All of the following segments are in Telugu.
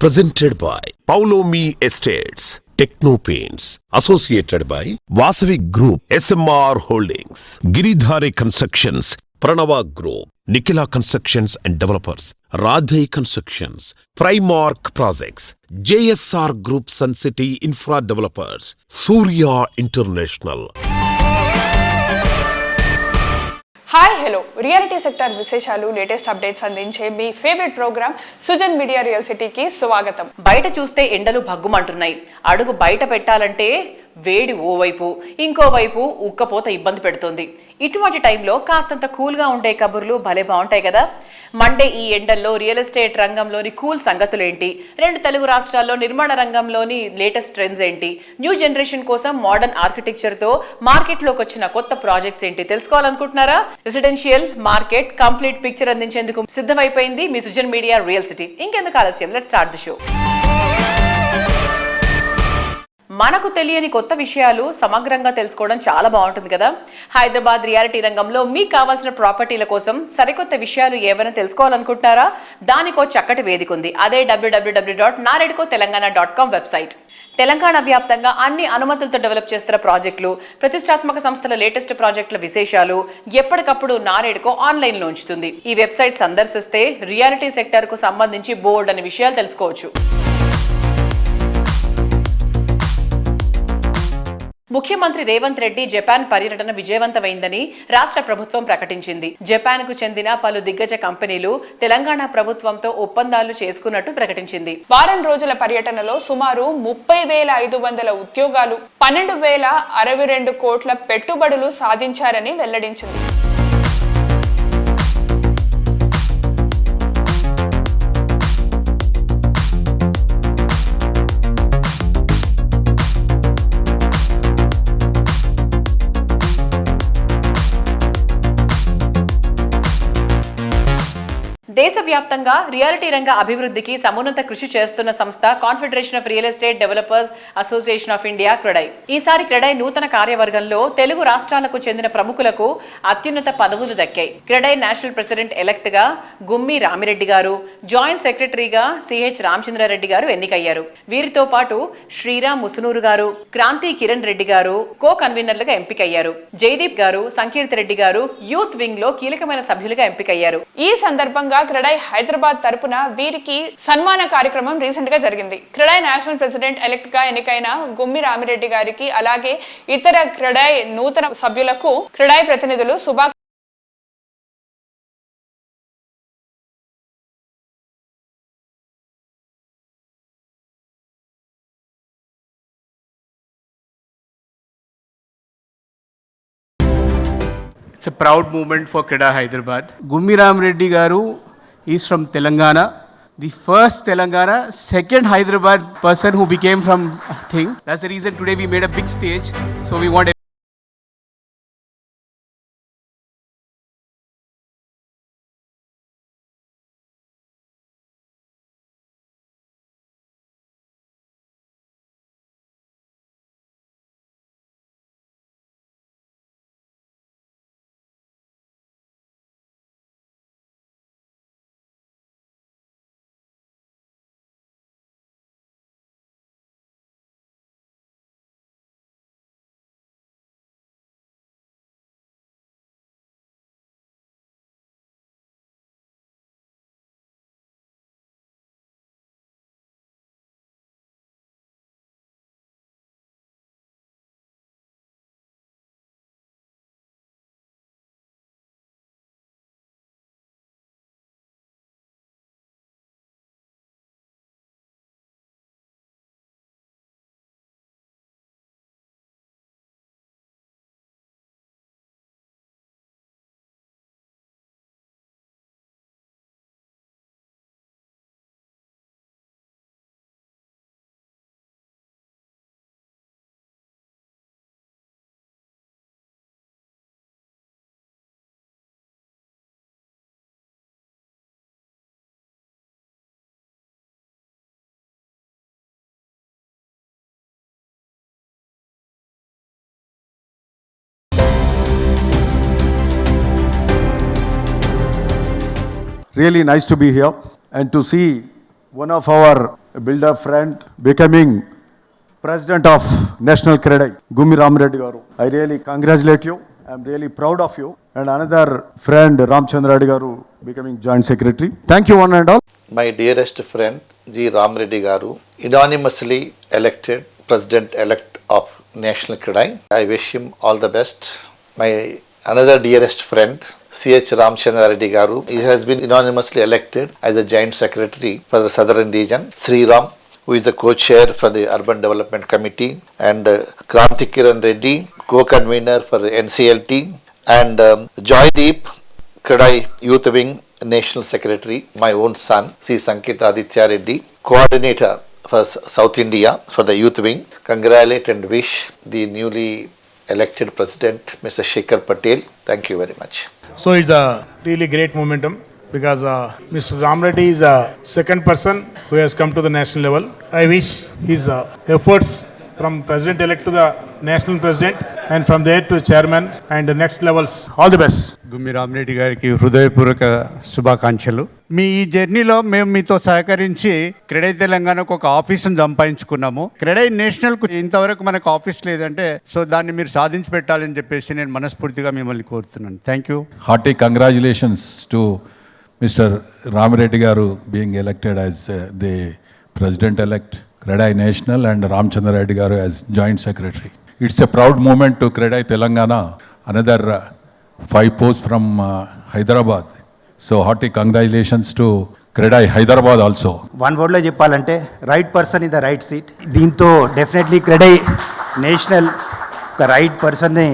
Presented by Paulomi Estates, Techno Paints, associated by Vasavi Group, SMR Holdings, Giridhare Constructions, Pranava Group, Nikhila Constructions and Developers, Radhe Constructions, Primark Projects, JSR Group Sun City Infra Developers, Surya International. Hi hello reality sector విశేషాలు లేటెస్ట్ అప్డేట్స్ అందించే మీ favourite programme Sujan media real సిటీకి స్వాగతం. బయట చూస్తే ఎండలు భగ్గుమంటున్నాయి. అడుగు బయట పెట్టాలంటే వేడి ఓవైపు, ఇంకోవైపు ఉక్కపోత ఇబ్బంది పెడుతోంది. ఇటువంటి టైంలో కాస్తంత కూల్గా ఉండే కబుర్లు భలే బాగుంటాయి కదా. మండే ఈ ఎండల్లో రియల్ ఎస్టేట్ రంగంలోని కూల్ సంగతులేంటి, రెండు తెలుగు రాష్ట్రాల్లో నిర్మాణ రంగంలోని లేటెస్ట్ ట్రెండ్స్ ఏంటి, న్యూ జనరేషన్ కోసం మోడర్న్ ఆర్కిటెక్చర్తో మార్కెట్లోకి వచ్చిన కొత్త ప్రాజెక్ట్స్ ఏంటి తెలుసుకోవాలనుకుంటున్నారా? రెసిడెన్షియల్ మార్కెట్ కంప్లీట్ పిక్చర్ అందించేందుకు సిద్ధమైపోయింది మీ సుజన్ మీడియా రియల్ సిటీ. ఇంకెందుకు ఆలస్యం, లెట్స్ స్టార్ట్ ది షో. మనకు తెలియని కొత్త విషయాలు సమగ్రంగా తెలుసుకోవడం చాలా బాగుంటుంది కదా. హైదరాబాద్ రియాలిటీ రంగంలో మీకు కావాల్సిన ప్రాపర్టీల కోసం సరికొత్త విషయాలు ఏమైనా తెలుసుకోవాలనుకుంటున్నారా? దానికో చక్కటి వేదిక ఉంది. అదే www.naredcotelangaana.com వెబ్సైట్. తెలంగాణ వ్యాప్తంగా అన్ని అనుమతులతో డెవలప్ చేస్తున్న ప్రాజెక్టులు, ప్రతిష్టాత్మక సంస్థల లేటెస్ట్ ప్రాజెక్టుల విశేషాలు ఎప్పటికప్పుడు నారేడ్కో ఆన్లైన్లో ఉంచుతుంది. ఈ వెబ్సైట్ సందర్శిస్తే రియాలిటీ సెక్టర్కు సంబంధించి బోర్డు అనే విషయాలు తెలుసుకోవచ్చు. ముఖ్యమంత్రి రేవంత్ రెడ్డి జపాన్ పర్యటన విజయవంతమైందని రాష్ట్ర ప్రభుత్వం ప్రకటించింది. జపాన్ కు చెందిన పలు దిగ్గజ కంపెనీలు తెలంగాణ ప్రభుత్వంతో ఒప్పందాలు చేసుకున్నట్టు ప్రకటించింది. వారం రోజుల పర్యటనలో సుమారు 30,500 ఉద్యోగాలు, 12,062 కోట్ల పెట్టుబడులు సాధించారని వెల్లడించింది. దేశవ్యాప్తంగా రియాలిటీ రంగ అభివృద్ధికి సమున్నత కృషి చేస్తున్న సంస్థ confederation of real estate developers association of India CREDAI. ఈసారి క్రెడై నూతన కార్యవర్గంలో తెలుగు రాష్ట్రాలకు చెందిన ప్రముఖులకు అత్యున్నత పదవులు దక్కాయి. క్రెడై నేషనల్ ప్రెసిడెంట్ ఎలెక్ట్ గా గుమ్మి రామిరెడ్డి గారు, జాయింట్ సెక్రటరీగా సిహెచ్ రామచంద్రారెడ్డి గారు ఎన్నికయ్యారు. వీరితో పాటు శ్రీరామ్ ముసునూరు గారు, క్రాంతి కిరణ్ రెడ్డి గారు కో కన్వీనర్లుగా ఎంపికయ్యారు. జయదీప్ గారు, సంకీర్తి రెడ్డి గారు యూత్ వింగ్ లో కీలకమైన సభ్యులుగా ఎంపికయ్యారు. ఈ సందర్భంగా క్రెడై హైదరాబాద్ తరపున వీరికి సన్మాన కార్యక్రమం రీసెంట్ గా జరిగింది. క్రెడై నేషనల్ ప్రెసిడెంట్ ఎలెక్ట్ గా ఎన్నికైన గుమ్మి రామిరెడ్డి గారికి, అలాగే ఇతర క్రెడై నూతన సభ్యులకు క్రెడై ప్రతినిధులు It's a proud moment for CREDA Hyderabad. Gummi Ram Reddy Garu is from Telangana, the first Telangana, second Hyderabad person who became from thing. That's the reason today we made a big stage. So we want Really nice to be here and to see one of our a builder friend, becoming President of National Credit, Gummi Ramireddy Garu. I really congratulate you. I'm really proud of you. And another friend, Ramchandra Reddy Garu, becoming Joint Secretary. Thank you one and all. My dearest friend G. Ramreddy Garu, unanimously elected President-elect of National Credai. I wish him all the best. My another dearest friend C.H. Ramchandra Reddy Garu, he has been unanimously elected as the Joint Secretary for the Southern Region. Sri Ram, who is the co-chair for the Urban Development Committee, and Kranti Kiran Reddy, co-convener for the NCLT, and Joydeep Kadai Youth Wing National Secretary, my own son, C. Sankita Aditya Reddy, coordinator for South India for the Youth Wing. Congratulate and wish the newly elected President, Mr. Shekhar Patel. Thank you very much. So it's a really great momentum because Mr. Ramreddy is a second person who has come to the national level. I wish his efforts from President-elect to the National President and from there to Chairman and the next levels. All the best. గుమ్మి రామిరెడ్డి గారికి హృదయపూర్వక శుభాకాంక్షలు. మీ ఈ జర్నీలో మేము మీతో సహకరించి క్రెడై తెలంగాణకు ఒక ఆఫీసును సంపాదించుకున్నాము. క్రెడై నేషనల్కు ఇంతవరకు మనకు ఆఫీస్ లేదంటే సో దాన్ని మీరు సాధించి పెట్టాలని చెప్పేసి నేను మనస్ఫూర్తిగా మిమ్మల్ని కోరుతున్నాను. Thank you. Hearty congratulations to Mr. Ramireddy Garu being elected as the President-elect Credai National and Ramchandra Reddy Garu as Joint Secretary. It's a proud moment to Credai Telangana, another 5 posts from Hyderabad. So hearty congratulations to Credai Hyderabad also. One వర్డ్లో చెప్పాలంటే right person in the right seat. దీంతో డెఫినెట్లీ క్రెడై నేషనల్ ఒక రైట్ పర్సన్ని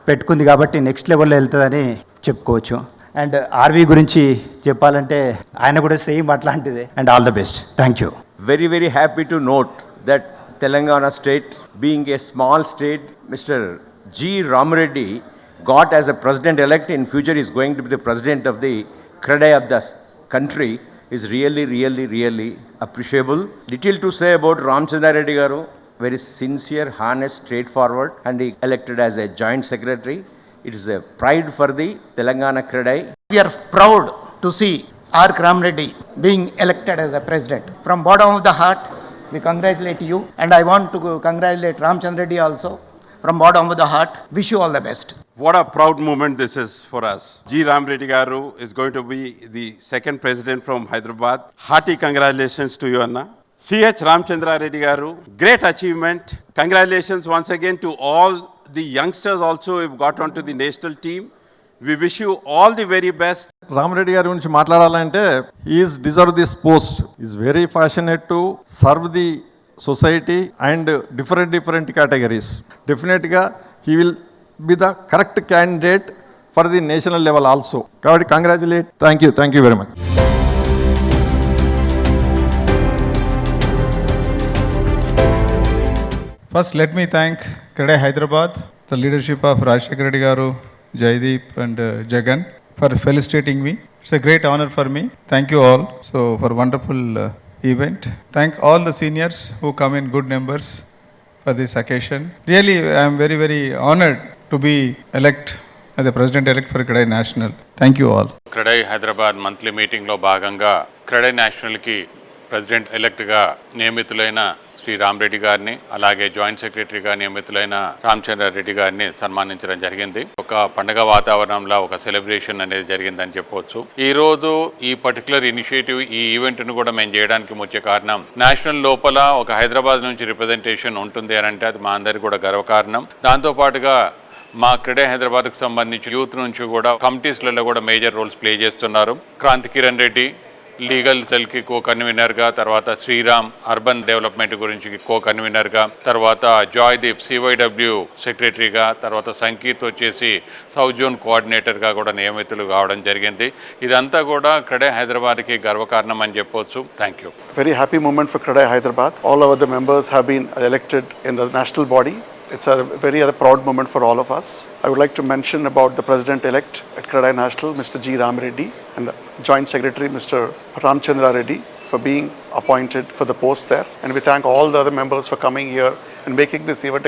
పెట్టుకుంది కాబట్టి నెక్స్ట్ లెవెల్లో వెళ్తుందని చెప్పుకోవచ్చు. అండ్ ఆర్వీ గురించి చెప్పాలంటే ఆయన కూడా సేమ్ అట్లాంటిదే. And all the best. Thank you. Very, very happy to note that Telangana state, being a small state, Mr. G. Ramireddy got as a president-elect, in future is going to be the president of the Credai of the country, is really, really, really appreciable. Little to say about Ramchandra Reddy Garu, very sincere, honest, straightforward, and he elected as a joint secretary. It is a pride for the Telangana Credai. We are proud to see R. Ramreddy being elected as a president. From bottom of the heart, we congratulate you, and I want to congratulate Ramchandra Reddy also. From bottom of the heart, wish you all the best. What a proud moment this is for us. G. Ramreddy Garu is going to be the second president from Hyderabad. Hearty congratulations to you, Anna. C.H. Ramchandra Reddy Garu, great achievement. Congratulations once again to all the youngsters also who have got onto the national team. We wish you all the very best. Ramireddy గారి గురించి మాట్లాడాలంటే is deserve this post. Is very passionate to serve the society and different categories. డెఫినెట్గా he will be the correct candidate for the national level also. కాబట్టి congratulate. Thank you very much. First, let me thank Credai Hyderabad, the leadership of Rajshekar Reddy Garu, Jaideep and Jagan for felicitating me. It's a great honor for me. Thank you all. So for wonderful event. Thank all the seniors who come in good numbers for this occasion. Really, I am very, very honored to be elected as the President-elect for Credai National. Thank you all. Credai Hyderabad monthly meeting lo bhaganga Credai National ki President-elect ga నియమితులైన శ్రీ రామిరెడ్డి గారిని అలాగే జాయింట్ సెక్రటరీగా నియమితులైన రామచంద్ర రెడ్డి గారిని సన్మానించడం జరిగింది. ఒక పండగ వాతావరణంలో ఒక సెలబ్రేషన్ అనేది జరిగిందని చెప్పవచ్చు. ఈ రోజు ఈ పర్టికులర్ ఇనిషియేటివ్ ఈ ఈవెంట్ ను కూడా మేము చేయడానికి ముఖ్య కారణం నేషనల్ లోపల ఒక హైదరాబాద్ నుంచి రిప్రజెంటేషన్ ఉంటుంది అని అంటే అది మా అందరికి కూడా గర్వకారణం. దాంతో పాటుగా మా క్రెడై హైదరాబాద్కు సంబంధించి యూత్ నుంచి కూడా కమిటీస్లలో కూడా మేజర్ రోల్స్ ప్లే చేస్తున్నారు. క్రాంతి కిరణ్ రెడ్డి లీగల్ సెల్కి కో కన్వీనర్గా, తర్వాత శ్రీరామ్ అర్బన్ డెవలప్మెంట్ గురించి కో కన్వీనర్గా, తర్వాత జాయ్దీప్ సివైడబ్ల్యూ సెక్రటరీగా, తర్వాత సంకీర్త్ వచ్చేసి సౌత్ జోన్ కోఆర్డినేటర్గా కూడా నియమితులు కావడం జరిగింది. ఇదంతా కూడా క్రెడై హైదరాబాద్కి గర్వకారణం అని చెప్పవచ్చు. Thank you. Very happy moment for Credai Hyderabad. All of the members have been elected in the national body. It's a very proud moment for all of us. I would like to mention about the President-elect at Credai National, Mr. G. Ramireddy, and Joint Secretary, Mr. Ramchandra Reddy, for being appointed for the post there. And we thank all the other members for coming here and making this event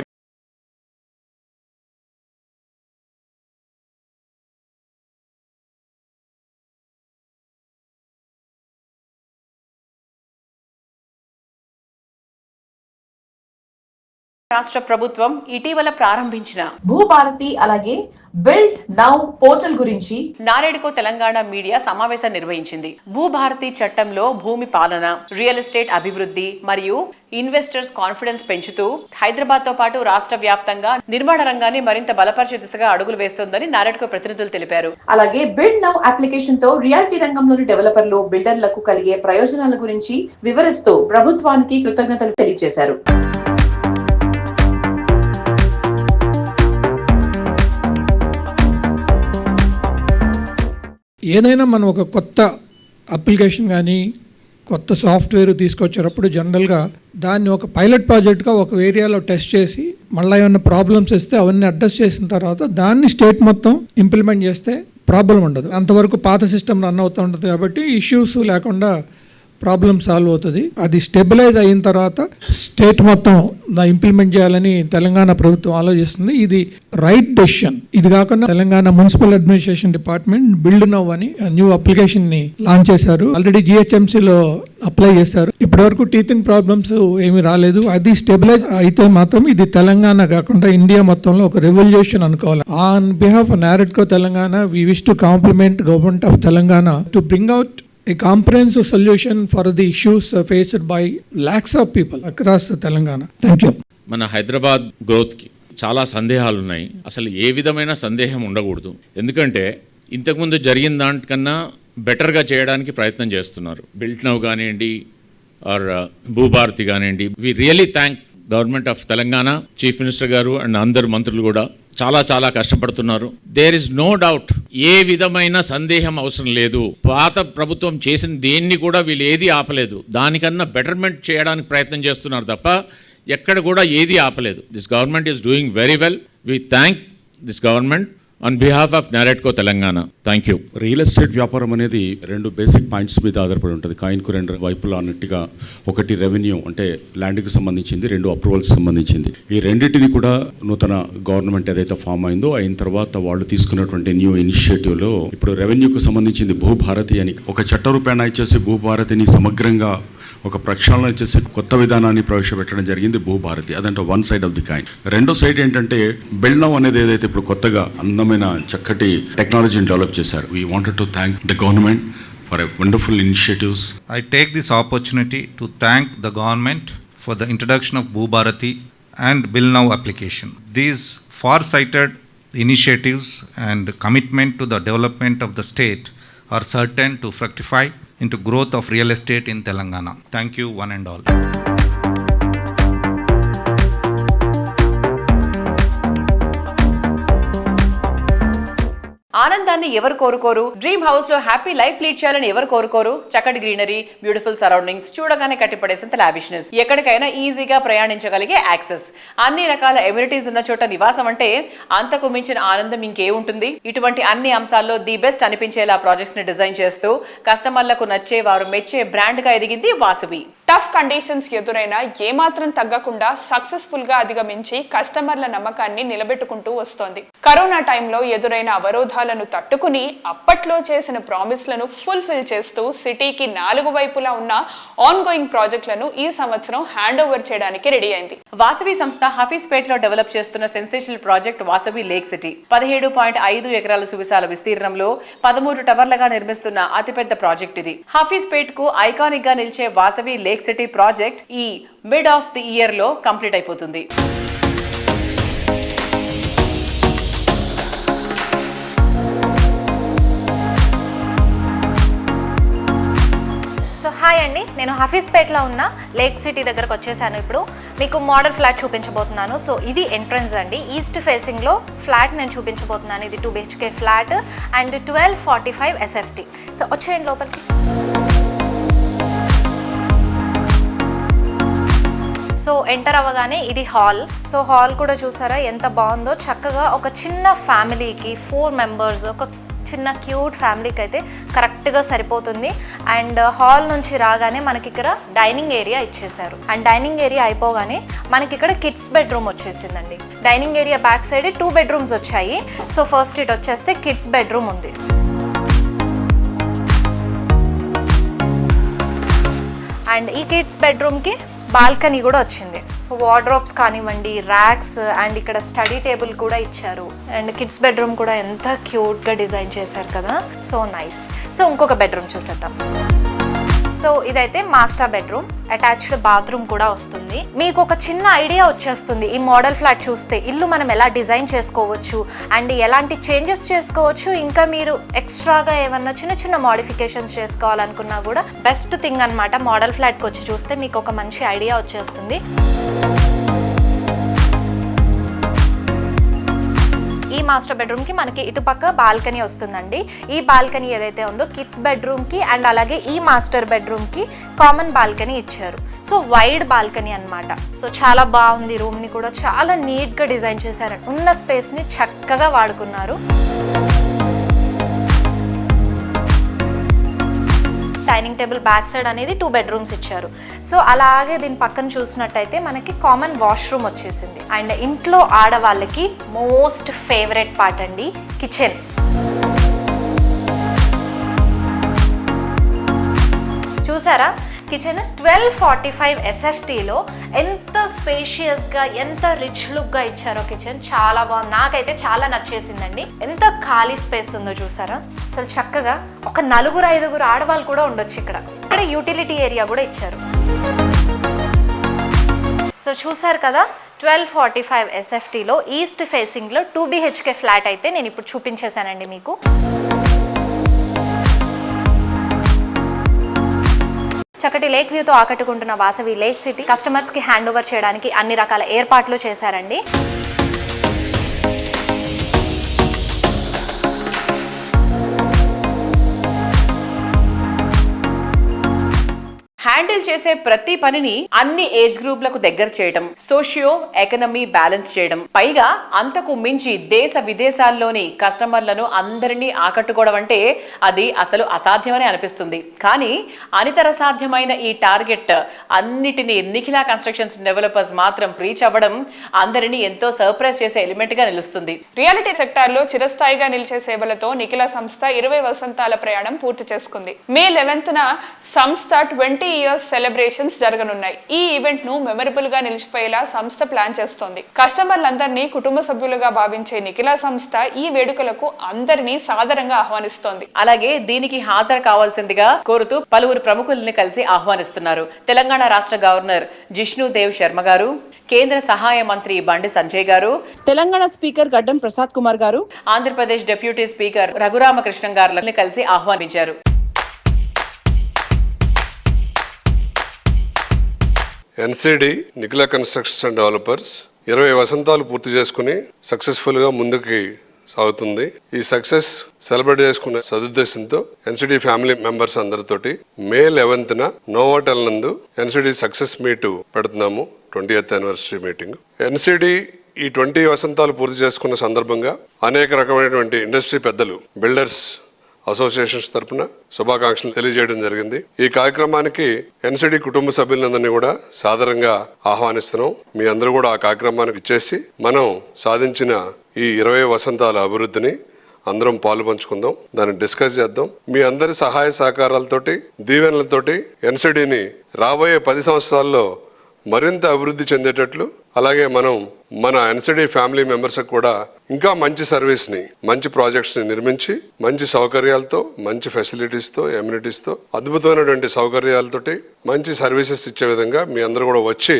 రాష్ట్ర ప్రభుత్వం ఇటీవల ప్రారంభించిన భూభారతి అలాగే బిల్డ్ నౌ పోర్టల్ గురించి నారేడుకో తెలంగాణ మీడియా సమావేశం నిర్వహించింది. భూభారతి చట్టంలో భూమి పాలన, రియల్ ఎస్టేట్ అభివృద్ధి మరియు ఇన్వెస్టర్స్ కాన్ఫిడెన్స్ పెంచుతూ హైదరాబాద్ తో పాటు రాష్ట్ర వ్యాప్తంగా నిర్మాణ రంగాన్ని మరింత బలపరిచే దిశగా అడుగులు వేస్తోందని నారేడుకో ప్రతినిధులు తెలిపారు. అలాగే బిల్డ్ నౌ అప్లికేషన్ తో రియాలిటీ రంగంలోని డెవలపర్లు, బిల్డర్లకు కలిగే ప్రయోజనాల గురించి వివరిస్తూ ప్రభుత్వానికి కృతజ్ఞతలు తెలియజేశారు. ఏదైనా మనం ఒక కొత్త అప్లికేషన్ కానీ కొత్త సాఫ్ట్వేర్ తీసుకొచ్చేటప్పుడు జనరల్గా దాన్ని ఒక పైలట్ ప్రాజెక్ట్గా ఒక ఏరియాలో టెస్ట్ చేసి మళ్ళీ ఏమైనా ప్రాబ్లమ్స్ వస్తే అవన్నీ అడ్రస్ చేసిన తర్వాత దాన్ని స్టేట్ మొత్తం ఇంప్లిమెంట్ చేస్తే ప్రాబ్లం ఉండదు. అంతవరకు పాత సిస్టమ్ రన్ అవుతూ ఉంటుంది కాబట్టి ఇష్యూస్ లేకుండా ప్రాబ్లం సాల్వ్ అవుతుంది. అది స్టెబిలైజ్ అయిన తర్వాత స్టేట్ మొత్తం ఇంప్లిమెంట్ చేయాలని తెలంగాణ ప్రభుత్వం ఆలోచిస్తుంది. ఇది రైట్ డెసిషన్. ఇది కాకుండా Telangana municipal administration department build now అని న్యూ అప్లికేషన్ ని లాంచ్ చేశారు. ఆల్రెడీ జిహెచ్ఎంసీలో అప్లై చేశారు. ఇప్పటివరకు టీచింగ్ ప్రాబ్లమ్స్ ఏమీ రాలేదు. అది స్టెబిలైజ్ అయితే మాత్రం ఇది తెలంగాణ కాకుండా ఇండియా మొత్తంలో ఒక రెవల్యూషన్ అనుకోవాలి. On behalf NAREDCO Telangana we wish to compliment government of Telangana to bring out a comprehensive solution for the issues faced by lakhs of people across Telangana. Thank you. మన హైదరాబాద్ గ్రోత్కి చాలా సందేహాలు ఉన్నాయి. అసలు ఏ విధమైన సందేహం ఉండకూడదు. ఎందుకంటే ఇంతకుముందు జరిగిన దానికన్నా బెటర్గా చేయడానికి ప్రయత్నం చేస్తున్నారు. బిల్ట్ నౌ కానివ్వండి ఆర్ భూభారతి కానివ్వండి. We really thank government of Telangana, chief minister గారు అండ్ అందరు మంత్రులు కూడా చాలా కష్టపడుతున్నారు. There is no doubt. ఏ విధమైన సందేహం అవసరం లేదు. పాత ప్రభుత్వం చేసిన దేన్ని కూడా వీళ్ళు ఏది ఆపలేదు. దానికన్నా బెటర్మెంట్ చేయడానికి ప్రయత్నం చేస్తున్నారు తప్ప ఎక్కడ కూడా ఏది ఆపలేదు. This government is doing very well. We thank this government on behalf of NAREDCO Telangana. Thank you. Real estate వ్యాపారం అనేది రెండు బేసిక్ పాయింట్స్ మీద ఆధారపడి ఉంటుంది. కాయిన్కు రెండు వైపులా అన్నట్టుగా, ఒకటి రెవెన్యూ అంటే ల్యాండ్కి సంబంధించింది, రెండు అప్రూవల్స్ సంబంధించింది. ఈ రెండింటిని కూడా నూతన గవర్నమెంట్ ఏదైతే ఫామ్ అయిందో అయిన తర్వాత వాళ్ళు తీసుకున్నటువంటి న్యూ ఇనిషియేటివ్లో ఇప్పుడు రెవెన్యూకు సంబంధించింది భూభారతి అని ఒక చట్ట రూపాయన ఇచ్చేసి భూభారతిని సమగ్రంగా ఒక ప్రక్షాళన చేసి కొత్త విధానాన్ని ప్రవేశపెట్టడం జరిగింది భూభారతి. అదంటే one side of the coin. రెండో సైడ్ ఏంటంటే బిల్డ్ నౌ అనేది ఏదైతే ఇప్పుడు కొత్తగా అందమైన చక్కటి టెక్నాలజీని డెవలప్ చేశారు. We wanted to thank the government for a wonderful initiatives. I take this opportunity to thank the government for the introduction of Bhubharati and Bill Now application. These far-sighted initiatives and commitment to the development of the state are certain to fructify into growth of real estate in Telangana. Thank you one and all. ఆనందాన్ని ఎవరు కోరుకోరు? డ్రీమ్ హౌస్ లో హ్యాపీ లైఫ్ లీడ్ చేయాలని ఎవరు కోరుకోరు? చక్కటి గ్రీనరీ, బ్యూటిఫుల్ సరౌండింగ్స్, చూడగానే కట్టిపడేసేంత లావిష్నెస్, ఎక్కడికైనా ఈజీగా ప్రయాణించగలిగే యాక్సెస్, అన్ని రకాల ఎమ్యూనిటీస్ ఉన్న చోట నివాసం అంటే అంతకు మించిన ఆనందం ఇంకే ఉంటుంది. ఇటువంటి అన్ని అంశాల్లో ది బెస్ట్ అనిపించేలా ప్రాజెక్ట్స్ ని డిజైన్ చేస్తూ కస్టమర్లకు నచ్చే, వారు మెచ్చే బ్రాండ్ గా ఎదిగింది వాసవి. టఫ్ కండిషన్స్ ఎదురైనా ఏమాత్రం తగ్గకుండా సక్సెస్ఫుల్ గా అధిగమించి కస్టమర్ల నమ్మకాన్ని నిలబెట్టుకుంటూ వస్తోంది. కరోనా టైంలో ఎదురైన అవరోధాలను తట్టుకుని అప్పట్లో చేసిన ప్రామిస్లను ఫుల్ఫిల్ చేస్తూ సిటీకి 4 వైపులా ఉన్న ఆన్ గోయింగ్ ప్రాజెక్టులను ఈ సంవత్సరం హ్యాండ్ ఓవర్ చేయడానికి రెడీ అయింది. వాసవి సంస్థ హఫీస్పేట్ లో డెవలప్ చేస్తున్న sensational project Vasavi lake city 17.5 ఎకరాల సువిశాల విస్తీర్ణంలో 13 టవర్లుగా నిర్మిస్తున్న అతిపెద్ద ప్రాజెక్ట్ ఇది. హఫీస్పేట్ కు ఐకానిక్ గా నిలిచే వాసవి లేక్ సిటీ ప్రాజెక్ట్ ఈ మిడ్ ఆఫ్ ది ఇయర్ లో కంప్లీట్ అయిపోతుంది. సో హాయ్ అండి, నేను హఫీస్పేట్లో ఉన్న లేక్ సిటీ దగ్గరకు వచ్చేసాను. ఇప్పుడు మీకు మోడల్ ఫ్లాట్ చూపించబోతున్నాను. సో ఇది ఎంట్రన్స్ అండి. ఈస్ట్ ఫేసింగ్లో ఫ్లాట్ నేను చూపించబోతున్నాను. ఇది 2 BHK flat and 1245 SFT. So వచ్చేయండి లోపలికి. సో ఎంటర్ అవ్వగానే ఇది హాల్. సో హాల్ కూడా చూసారా ఎంత బాగుందో. చక్కగా ఒక చిన్న ఫ్యామిలీకి 4 మెంబర్స్, ఒక చిన్న క్యూట్ ఫ్యామిలీకి అయితే కరెక్ట్గా సరిపోతుంది. అండ్ హాల్ నుంచి రాగానే మనకి ఇక్కడ డైనింగ్ ఏరియా ఇచ్చేసారు. అండ్ డైనింగ్ ఏరియా అయిపోగానే మనకి ఇక్కడ కిడ్స్ బెడ్రూమ్ వచ్చేసిందండి. Dining area back side 2 bedrooms వచ్చాయి. సో ఫస్ట్ ఇటు వచ్చేస్తే కిడ్స్ బెడ్రూమ్ ఉంది. అండ్ ఈ కిడ్స్ బెడ్రూమ్కి బాల్కనీ కూడా వచ్చింది. సో సో వార్డ్రోబ్స్ కానివ్వండి, ర్యాక్స్ అండ్ ఇక్కడ స్టడీ టేబుల్ కూడా ఇచ్చారు. అండ్ కిడ్స్ బెడ్రూమ్ కూడా ఎంత క్యూట్గా డిజైన్ చేశారు కదా, సో నైస్. సో ఇంకొక బెడ్రూమ్ చూసేద్దాం. సో ఇదైతే మాస్టర్ బెడ్రూమ్, అటాచ్డ్ బాత్రూమ్ కూడా వస్తుంది. మీకు ఒక చిన్న ఐడియా వచ్చేస్తుంది ఈ మోడల్ ఫ్లాట్ చూస్తే ఇల్లు మనం ఎలా డిజైన్ చేసుకోవచ్చు అండ్ ఎలాంటి చేంజెస్ చేసుకోవచ్చు. ఇంకా మీరు ఎక్స్ట్రాగా ఏమన్నా చిన్న చిన్న మోడిఫికేషన్స్ చేసుకోవాలనుకున్నా కూడా బెస్ట్ థింగ్ అనమాట. మోడల్ ఫ్లాట్కి వచ్చి చూస్తే మీకు ఒక మంచి ఐడియా వచ్చేస్తుంది. ఈ మాస్టర్ బెడ్రూమ్కి మనకి ఇటుపక్క బాల్కనీ వస్తుందండి. ఈ బాల్కనీ ఏదైతే ఉందో కిడ్స్ బెడ్రూమ్కి అండ్ అలాగే ఈ మాస్టర్ బెడ్రూమ్కి కామన్ బాల్కనీ ఇచ్చారు. సో వైడ్ బాల్కనీ అన్నమాట. సో చాలా బాగుంది. రూమ్ని కూడా చాలా నీట్గా డిజైన్ చేశారు. ఉన్న స్పేస్ని చక్కగా వాడుకున్నారు. డైనింగ్ టేబుల్ బ్యాక్ సైడ్ అనేది 2 బెడ్రూమ్స్ ఇచ్చారు. సో అలాగే దీని పక్కన చూసినట్టయితే మనకి కామన్ వాష్రూమ్ వచ్చేసింది. అండ్ ఇంట్లో ఆడవాళ్ళకి మోస్ట్ ఫేవరెట్ పార్ట్ అండి కిచెన్. చూసారా కిచెన్ 1245 SFTలో ఎంత స్పేషియస్గా ఎంత రిచ్ లుక్గా ఇచ్చారో కిచెన్. చాలా బాగుంది, నాకైతే చాలా నచ్చేసిందండి. ఎంత ఖాళీ స్పేస్ ఉందో చూసారా. అసలు చక్కగా ఒక 4-5 ఆడవాళ్ళు కూడా ఉండొచ్చు ఇక్కడ. ఇక్కడ యూటిలిటీ ఏరియా కూడా ఇచ్చారు. సో చూసారు కదా 1245 SFTలో ఈస్ట్ ఫేసింగ్లో 2 BHK ఫ్లాట్ అయితే నేను ఇప్పుడు చూపించేశానండి మీకు. చక్కటి లేక్ వ్యూతో ఆకట్టుకుంటున్న వాసవి లేక్ సిటీ కస్టమర్స్కి హ్యాండ్ ఓవర్ చేయడానికి అన్ని రకాల ఏర్పాట్లు చేశారండి. హ్యాండిల్ చేసే ప్రతి పనిని అన్ని ఏజ్ గ్రూప్లకు దగ్గర చేయడం, సోషియో ఎకనమీ బ్యాలెన్స్ చేయడం, పైగా అంతకు మించి దేశ విదేశాల్లోని కస్టమర్లను అందరినీ ఆకట్టుకోవడం అంటే అది అసలు అసాధ్యమని అనిపిస్తుంది. కానీ అనితర సాధ్యమైన ఈ టార్గెట్ అన్నిటినీ నిఖిలా కన్స్ట్రక్షన్స్ డెవలపర్స్ మాత్రం రీచ్ అవ్వడం అందరినీ ఎంతో సర్ప్రైజ్ చేసే ఎలిమెంట్ గా నిలుస్తుంది. రియాలిటీ సెక్టార్ లో చిరస్థాయిగా నిలిచే సేవలతో నిఖిలా సంస్థ 20 వసంతాల ప్రయాణం పూర్తి చేసుకుంది. మే 11న సంస్థ 20 ఇయర్స్ సెలబ్రేషన్స్ జరగనున్నాయి. ఈ ఈవెంట్ ను మెమరబుల్ గా నిలిచిపోయేలా సంస్థ ప్లాన్ చేస్తోంది. కస్టమర్లందరినీ కుటుంబ సభ్యులుగా భావించే నిఖిలా సంస్థ ఈ వేడుకలకు అందరినీ సాదరంగా ఆహ్వానిస్తోంది. అలాగే దీనికి హాజరు కావాల్సిందిగా కోరుతూ పలువురు ప్రముఖుల్ని కలిసి ఆహ్వానిస్తున్నారు. తెలంగాణ రాష్ట్ర గవర్నర్ జిష్ణుదేవ్ శర్మ గారు, కేంద్ర సహాయ మంత్రి బండి సంజయ్ గారు, తెలంగాణ స్పీకర్ గడ్డం ప్రసాద్ కుమార్ గారు, ఆంధ్రప్రదేశ్ డిప్యూటీ స్పీకర్ రఘురామకృష్ణన్ గారులను కలిసి ఆహ్వానించారు. NCD Nikhila constructions and developers 20 వసంతాలు పూర్తి చేసుకుని సక్సెస్ఫుల్గా ముందుకి సాగుతుంది. ఈ సక్సెస్ సెలబ్రేట్ చేసుకునే సదుద్దేశంతో ఎన్సిడి ఫ్యామిలీ మెంబర్స్ అందరితోటి మే 11న నోవాటెల్ నందు ఎన్సిడి సక్సెస్ మీట్ పెడుతున్నాము. 20th anniversary meeting. ఎన్సిడి ఈ 20 వసంతాలు పూర్తి చేసుకున్న సందర్భంగా అనేక రకమైనటువంటి ఇండస్ట్రీ పెద్దలు, బిల్డర్స్ అసోసియేషన్స్ తరఫున శుభాకాంక్షలు తెలియజేయడం జరిగింది. ఈ కార్యక్రమానికి ఎన్సిడి కుటుంబ సభ్యులందరినీ కూడా సాదరంగా ఆహ్వానిస్తున్నాం. మీ అందరూ కూడా ఆ కార్యక్రమానికి ఇచ్చేసి మనం సాధించిన ఈ 20 వసంతాల అభివృద్ధిని అందరం పాలు పంచుకుందాం, దాన్ని డిస్కస్ చేద్దాం. మీ అందరి సహాయ సహకారాలతోటి, దీవెనలతోటి ఎన్సిడిని రాబోయే 10 సంవత్సరాల్లో మరింత అభివృద్ధి చెందేటట్లు, అలాగే మనం మన ఎన్సిడి ఫ్యామిలీ మెంబర్స్కి కూడా ఇంకా మంచి సర్వీస్ని, మంచి ప్రాజెక్ట్స్ని నిర్మించి మంచి సౌకర్యాలతో, మంచి ఫెసిలిటీస్తో, ఎమ్యూనిటీస్తో, అద్భుతమైనటువంటి సౌకర్యాలతోటి మంచి సర్వీసెస్ ఇచ్చే విధంగా మీ అందరూ కూడా వచ్చి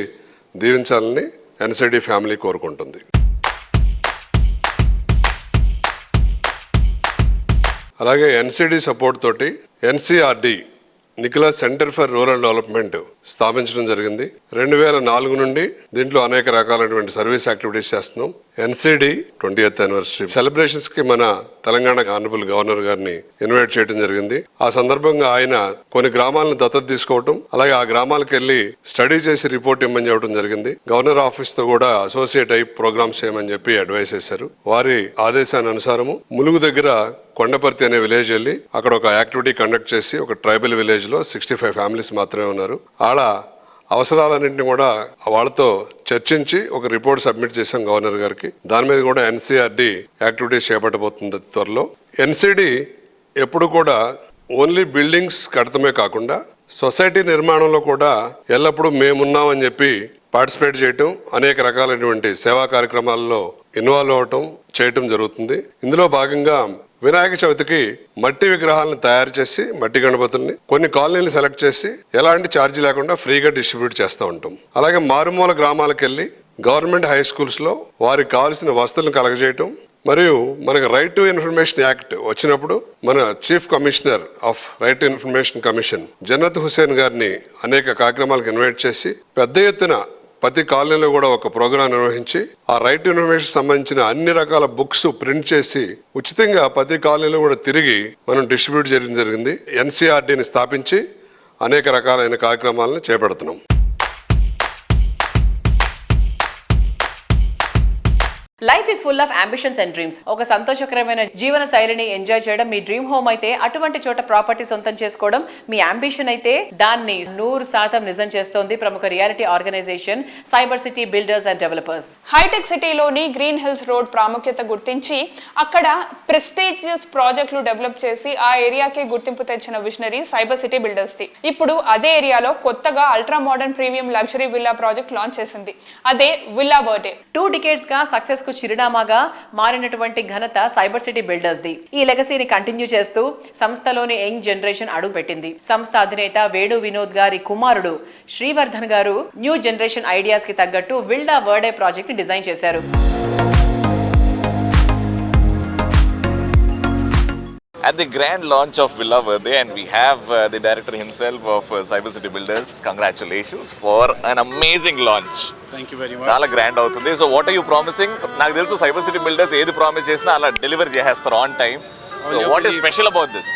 దీవించాలని ఎన్సిడి ఫ్యామిలీ కోరుకుంటుంది. అలాగే ఎన్సిడి సపోర్ట్ తోటి NCRD Nikhila centre for rural development స్థాపించడం జరిగింది. 2004 నుండి దీంట్లో అనేక రకాలైనటువంటి సర్వీస్ యాక్టివిటీస్ చేస్తున్నాం. ఎన్సిడి 20th యానివర్సరీ సెలబ్రేషన్స్ కి మన తెలంగాణ ఆనరబుల్ గవర్నర్ గారిని ఇన్వైట్ చేయడం జరిగింది. ఆ సందర్భంగా ఆయన కొన్ని గ్రామాలను దత్తత తీసుకోవటం, అలాగే ఆ గ్రామాలకు వెళ్లి స్టడీ చేసి రిపోర్ట్ ఇమ్మని చెప్పడం జరిగింది. గవర్నర్ ఆఫీస్ తో కూడా అసోసియేట్ అయి ప్రోగ్రామ్స్ చేయమని చెప్పి అడ్వైస్ చేశారు. వారి ఆదేశానుసారము ములుగు దగ్గర కొండపర్తి అనే విలేజ్ వెళ్ళి అక్కడ ఒక యాక్టివిటీ కండక్ట్ చేసి, ఒక ట్రైబల్ విలేజ్ లో 65 ఫ్యామిలీస్ మాత్రమే ఉన్నారు. ఆడ అవసరాలన్నింటినీ కూడా వాళ్ళతో చర్చించి ఒక రిపోర్ట్ సబ్మిట్ చేశాం గవర్నర్ గారికి. దాని మీద కూడా ఎన్సిఆర్డి యాక్టివిటీస్ చేపట్టబోతుంది త్వరలో. ఎన్సిడి ఎప్పుడు కూడా ఓన్లీ బిల్డింగ్స్ కడతమే కాకుండా సొసైటీ నిర్మాణంలో కూడా ఎల్లప్పుడూ మేమున్నామని చెప్పి పార్టిసిపేట్ చేయటం, అనేక రకాలైనటువంటి సేవా కార్యక్రమాల్లో ఇన్వాల్వ్ అవటం చేయటం జరుగుతుంది. ఇందులో భాగంగా వినాయక చవితికి మట్టి విగ్రహాలను తయారు చేసి మట్టి గణపతుల్ని కొన్ని కాలనీలు సెలెక్ట్ చేసి ఎలాంటి ఛార్జీ లేకుండా ఫ్రీగా డిస్ట్రిబ్యూట్ చేస్తూ ఉంటాం. అలాగే మారుమూల గ్రామాలకు వెళ్ళి గవర్నమెంట్ హై స్కూల్స్లో వారికి కావాల్సిన వసతులను కలగజేయటం, మరియు మనకు రైట్ టు ఇన్ఫర్మేషన్ యాక్ట్ వచ్చినప్పుడు మన chief commissioner of right to information commission Jannat Hussain గారిని అనేక కార్యక్రమాలకు ఇన్వైట్ చేసి పెద్ద ఎత్తున ప్రతి కాలనీలో కూడా ఒక ప్రోగ్రాం నిర్వహించి ఆ రైట్ టు ఇన్ఫర్మేషన్ సంబంధించిన అన్ని రకాల బుక్స్ ప్రింట్ చేసి ఉచితంగా ప్రతి కాలనీలో కూడా తిరిగి మనం డిస్ట్రిబ్యూట్ చేయడం జరిగింది. ఎన్సీఆర్డీని స్థాపించి అనేక రకాలైన కార్యక్రమాలను చేపడుతున్నాం. Life is full of ambitions and dreams. ఒక సంతోషకరమైన జీవన శైలిని ఎంజాయ్ చేయడం మీ డ్రీమ్ హోమ్ అయితే, అటువంటి చోట ప్రాపర్టీ సొంతం చేసుకోవడం మీ అంబిషన్ అయితే, దాన్ని 100% నిజం చేస్తోంది ప్రముఖ reality organisation cyber city builders and developers. Hitech సిటీలోని గ్రీన్ హిల్స్ రోడ్ ప్రాముఖ్యత గుర్తించి అక్కడ ప్రెస్టీజియస్ ప్రాజెక్టులు డెవలప్ చేసి ఆ ఏరియాకే గుర్తింపు తెచ్చిన visionary cyber city builders the. ఇప్పుడు అదే ఏరియాలో కొత్తగా ultra modern premium luxury villa project launch చేసింది. అదే విల్లా బర్డే. 2 decades గా సక్సెస్ చిరునామాగా మారినటువంటి ఘనత సైబర్ సిటీ బిల్డర్స్ ది. ఈ లెగసీని కంటిన్యూ చేస్తూ సంస్థలోని యంగ్ జనరేషన్ అడుగు పెట్టింది. సంస్థ అధినేత వేణు వినోద్ గారి కుమారుడు శ్రీవర్ధన్ గారు న్యూ జనరేషన్ ఐడియాస్ కి తగ్గట్టు విల్లా బర్డే ప్రాజెక్ట్ ని డిజైన్ చేశారు. At the grand launch of Villa Verde, and we have the director himself of Cyber City Builders. Congratulations for an amazing launch. Thank you very much. Chala grand avutundi. So what are you promising? Naaku telusu Cyber City Builders edi promise chesina ala deliver chestar on time. So what is special about this?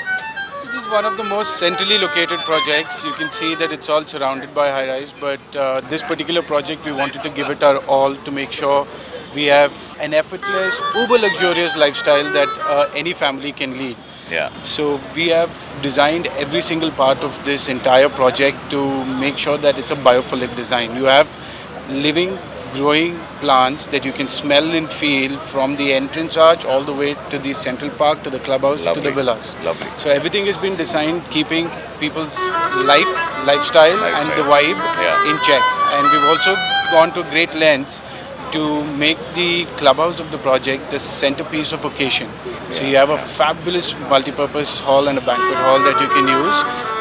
So this is one of the most centrally located projects. You can see that it's all surrounded by high rise, but this particular project we wanted to give it our all to make sure we have an effortless, uber luxurious lifestyle that any family can lead. Yeah. So we have designed every single part of this entire project to make sure that it's a biophilic design. You have living, growing plants that you can smell and feel from the entrance arch all the way to the central park, to the clubhouse, Lovely. to the villas. Lovely. So everything has been designed keeping people's lifestyle and the vibe in check. And we've also gone to great lengths to make the clubhouse of the project the centerpiece of occasion. So you have a fabulous multi-purpose hall and a banquet hall that you can use.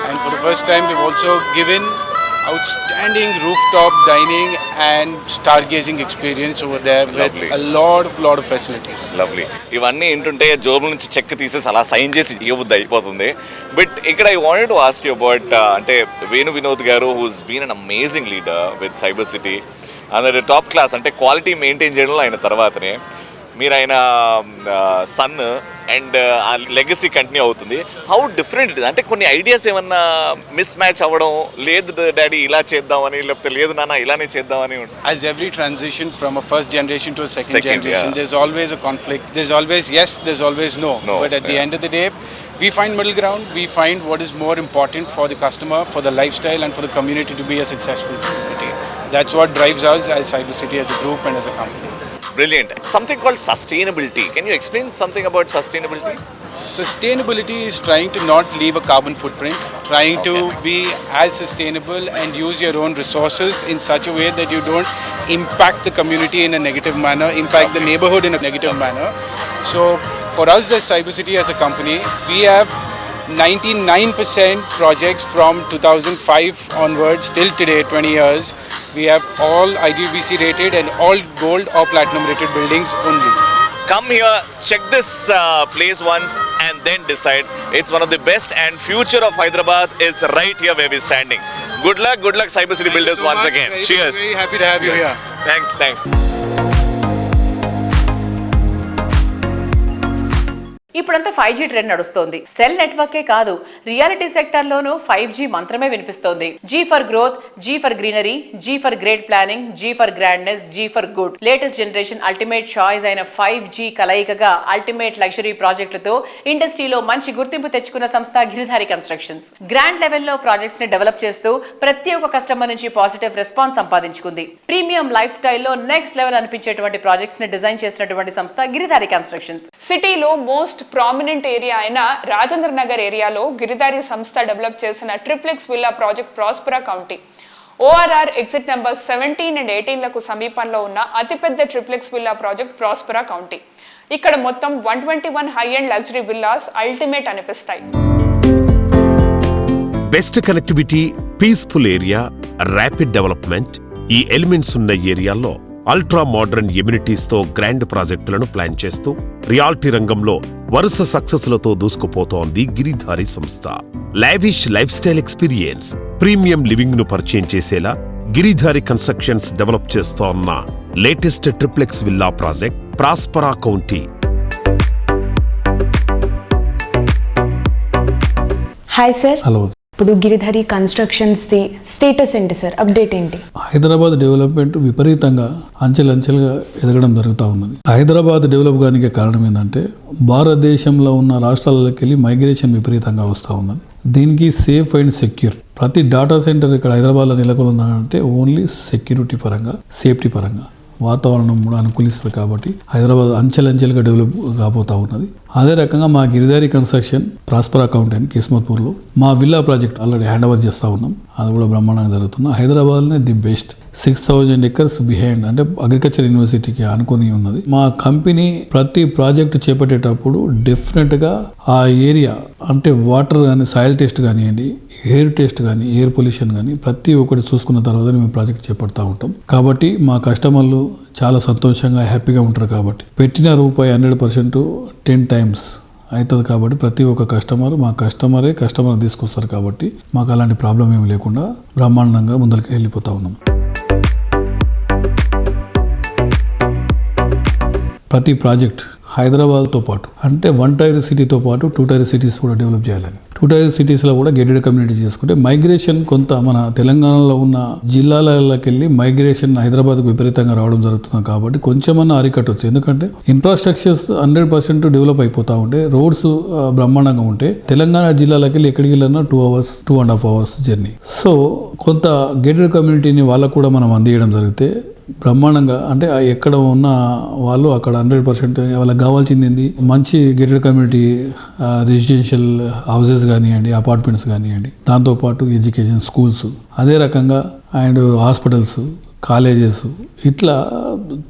And for the first time, we've also given outstanding rooftop dining and stargazing experience over there with a lot of facilities. Lovely. ఇవన్నీ ఏంటంటే జోబుల నుంచి చెక్ తీసేసి అలా సైన్ చేసి ఇవ్వబుద్ది అయిపోతుంది. బట్ ఇక్కడ I wanted to ask you about అంటే వేణు వినోద్ గారు who's been an amazing leader with cyber city అందరి టాప్ క్లాస్ అంటే క్వాలిటీ మెయింటైన్ చేయడంలో ఆయన తర్వాతనే మీరు ఆయన సన్ అండ్ ఆ లెగసీ కంటిన్యూ అవుతుంది. హౌ డిఫరెంట్ ఇట్ అంటే కొన్ని ఐడియాస్ ఏమన్నా మిస్ మ్యాచ్ అవ్వడం, లేదు డాడీ ఇలా చేద్దామని, లేకపోతే లేదు నాన్న ఇలానే చేద్దామని. As every transition from a first generation to a second generation, there's always a conflict. There's always yes, there's always no. But at the end of the day, we find middle ground. We find what is more important for the customer, for the lifestyle, and for the community to be a successful community. That's what drives us as Cyber City, as a group and as a company. Brilliant. Something called sustainability. Can you explain something about sustainability? Sustainability is trying to not leave a carbon footprint, trying to be as sustainable and use your own resources in such a way that you don't impact the community in a negative manner, impact the neighborhood in a negative manner. So for us as Cyber City as a company, we have 99% projects from 2005 onwards till today, 20 years. We have all IGBC rated and all gold or platinum rated buildings only. Come here, check this place once and then decide. It's one of the best, and future of Hyderabad is right here where we're standing. Good luck Cyber City Builders once again. Cheers. Very happy to have you here. Thanks. ఇప్పుడంతా 5G ట్రెండ్ నడుస్తోంది. సెల్ నెట్వర్కే కాదు, రియాలిటీ సెక్టార్లోనూ 5G మంత్రమే వినిపిస్తోంది. G for growth, G for greenery, G for great planning, G for grandness, G for good. Latest generation ultimate choice అయిన 5G కలయికగా అల్టిమేట్ లగ్జరీ ప్రాజెక్టులతో ఇండస్ట్రీలో మంచి గుర్తింపు తెచ్చుకున్న సంస్థ గిరిధారి కన్స్ట్రక్షన్స్. గ్రాండ్ లెవెల్లో ప్రాజెక్ట్స్ ని డెవలప్ చేస్తూ ప్రతి ఒక్క కస్టమర్ నుంచి పాజిటివ్ రెస్పాన్స్ సంపాదించుకుంది. ప్రీమియం లైఫ్ స్టైల్లో నెక్స్ట్ లెవెల్ అనిపించేటువంటి ప్రాజెక్ట్స్ ని డిజైన్ చేసినటువంటి సంస్థ గిరిధారి కన్స్ట్రక్షన్స్. సిటీలో మోస్ట్ ప్రామినెంట్ ఏరియా అయిన రాజేంద్ర నగర్ ఏరియాలో గిరిధారి సంస్థ డెవలప్ చేసిన triplex villa project ప్రాస్పరా county. ORR exit number 17 and 18లకు సమీపంలో ఉన్న అతిపెద్ద ట్రిప్లెక్స్ విల్లా ప్రాజెక్ట్ ప్రాస్పరా కౌంటీ. ఇక్కడ మొత్తం 121 high and luxury villas ultimate అనిపిస్తాయి. Best connectivity, peaceful area, rapid development, ఈ ఎలిమెంట్స్ ఉన్న ఏరియాల్లో అల్ట్రా మోడర్న్ ఎమ్యూనిటీస్ తో గ్రాండ్ ప్రాజెక్టులను ప్లాన్ చేస్తూ రియాలిటీ రంగంలో వరుస సక్సెస్లతో దూసుకుపోతోంది గిరిధారి సంస్థ. Lavish life style experience, premium living ను పరిచయం చేసేలా గిరిధారి కన్స్ట్రక్షన్స్ డెవలప్ చేస్తోన్న latest triplex villa project ప్రాస్పరా county. Hi sir. Hello. ఇప్పుడు గిరిధారి కన్స్ట్రక్షన్స్ ది స్టేటస్ ఏంటి సార్, అప్డేట్ ఏంటి? హైదరాబాద్ డెవలప్మెంట్ విపరీతంగా అంచెలంచెలుగా ఎదగడం జరుగుతూ ఉన్నది. హైదరాబాద్ డెవలప్ కానికి కారణం ఏంటంటే భారతదేశంలో ఉన్న రాష్ట్రాలకి వెళ్ళి మైగ్రేషన్ విపరీతంగా వస్తూ ఉన్నది. దీనికి సేఫ్ అండ్ సెక్యూర్ ప్రతి డేటా సెంటర్ ఇక్కడ హైదరాబాద్లో నెలకొందంటే ఓన్లీ సెక్యూరిటీ పరంగా, సేఫ్టీ పరంగా, వాతావరణం కూడా అనుకూలిస్తుంది. కాబట్టి హైదరాబాద్ అంచెలంచెలుగా డెవలప్ కాబోతూ ఉన్నది. అదే రకంగా మా గిరిధారి కన్స్ట్రక్షన్ ప్రాస్పరా కౌంటీ కిస్మత్పూర్లో మా villa project already hand over చేస్తూ ఉన్నాం. అది కూడా బ్రహ్మాండంగా జరుగుతుంది. హైదరాబాద్లోనే ది బెస్ట్ 6000 acres బిహైండ్, అంటే అగ్రికల్చర్ యూనివర్సిటీకి అనుకుని ఉన్నది. మా కంపెనీ ప్రతి ప్రాజెక్ట్ చేపట్టేటప్పుడు డెఫినెట్గా ఆ ఏరియా అంటే వాటర్ కానీ, సాయిల్ టెస్ట్ కానివ్వండి, ఎయిర్ టెస్ట్ కానీ, ఎయిర్ పొల్యూషన్ కానీ ప్రతి ఒక్కటి చూసుకున్న తర్వాత మేము ప్రాజెక్ట్ చేపడతా ఉంటాం. కాబట్టి మా కస్టమర్లు చాలా సంతోషంగా, హ్యాపీగా ఉంటారు. కాబట్టి పెట్టిన రూపాయి 100% 10 times అవుతుంది. కాబట్టి ప్రతి ఒక్క కస్టమర్ మా కస్టమర్ తీసుకొస్తారు. కాబట్టి మాకు అలాంటి ప్రాబ్లం ఏమి లేకుండా బ్రహ్మాండంగా ముందరికి వెళ్ళిపోతా ఉన్నాం. ప్రతి ప్రాజెక్ట్ హైదరాబాద్తో పాటు అంటే 1 tier సిటీతో పాటు 2 tier సిటీస్ కూడా డెవలప్ చేయాలని, 2 tier సిటీస్లో కూడా గేటెడ్ కమ్యూనిటీ చేసుకుంటే మైగ్రేషన్ కొంత మన తెలంగాణలో ఉన్న జిల్లాలకి వెళ్ళి మైగ్రేషన్ హైదరాబాద్కు విపరీతంగా రావడం జరుగుతుంది. కాబట్టి కొంచెమన్నా అరికట్టవచ్చు. ఎందుకంటే ఇన్ఫ్రాస్ట్రక్చర్స్ 100% డెవలప్ అయిపోతూ ఉంటే, రోడ్స్ బ్రహ్మాండంగా ఉంటే తెలంగాణ జిల్లాలకి వెళ్ళి ఎక్కడికి వెళ్ళినా 2 hours, 2.5 hours జర్నీ. సో కొంత గేటెడ్ కమ్యూనిటీని వాళ్ళకు కూడా మనం అందియడం జరిగితే బ్రహ్మాండంగా, అంటే ఎక్కడ ఉన్న వాళ్ళు అక్కడ 100% వాళ్ళకి కావాల్సింది ఏంది, మంచి గేటెడ్ కమ్యూనిటీ రెసిడెన్షియల్ హౌసెస్ కానివ్వండి, అపార్ట్మెంట్స్ కానివ్వండి, దాంతోపాటు ఎడ్యుకేషన్, స్కూల్స్, అదే రకంగా అండ్ హాస్పిటల్స్, కాలేజెస్, ఇట్లా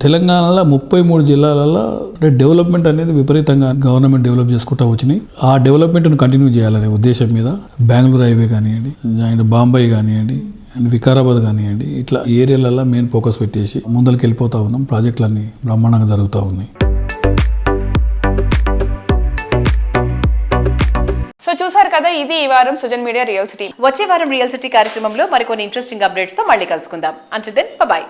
తెలంగాణలో 33 జిల్లాలలో అంటే డెవలప్మెంట్ అనేది విపరీతంగా గవర్నమెంట్ డెవలప్ చేసుకుంటూ వచ్చినాయి. ఆ డెవలప్మెంట్ను కంటిన్యూ చేయాలనే ఉద్దేశం మీద బెంగళూరు హైవే కానివ్వండి, అండ్ బాంబే కానివ్వండి, అండ్ వికారాబాద్ కానివ్వండి, ఇట్లా ఏరియాలలో మెయిన్ ఫోకస్ పెట్టేసి ముందరికి వెళ్ళిపోతూ ఉన్నాం. ప్రాజెక్టులన్నీ బ్రహ్మాండంగా జరుగుతూ ఉన్నాయి. సో చూసారు కదా, ఇది ఈ వారం సుజన్ మీడియా రియల్ సిటీ. వచ్చే వారం రియల్ సిటీ కార్యక్రమంలో మరికొన్ని ఇంట్రెస్టింగ్ అప్డేట్స్ తో మళ్ళీ కలుసుకుందాం. Until then by.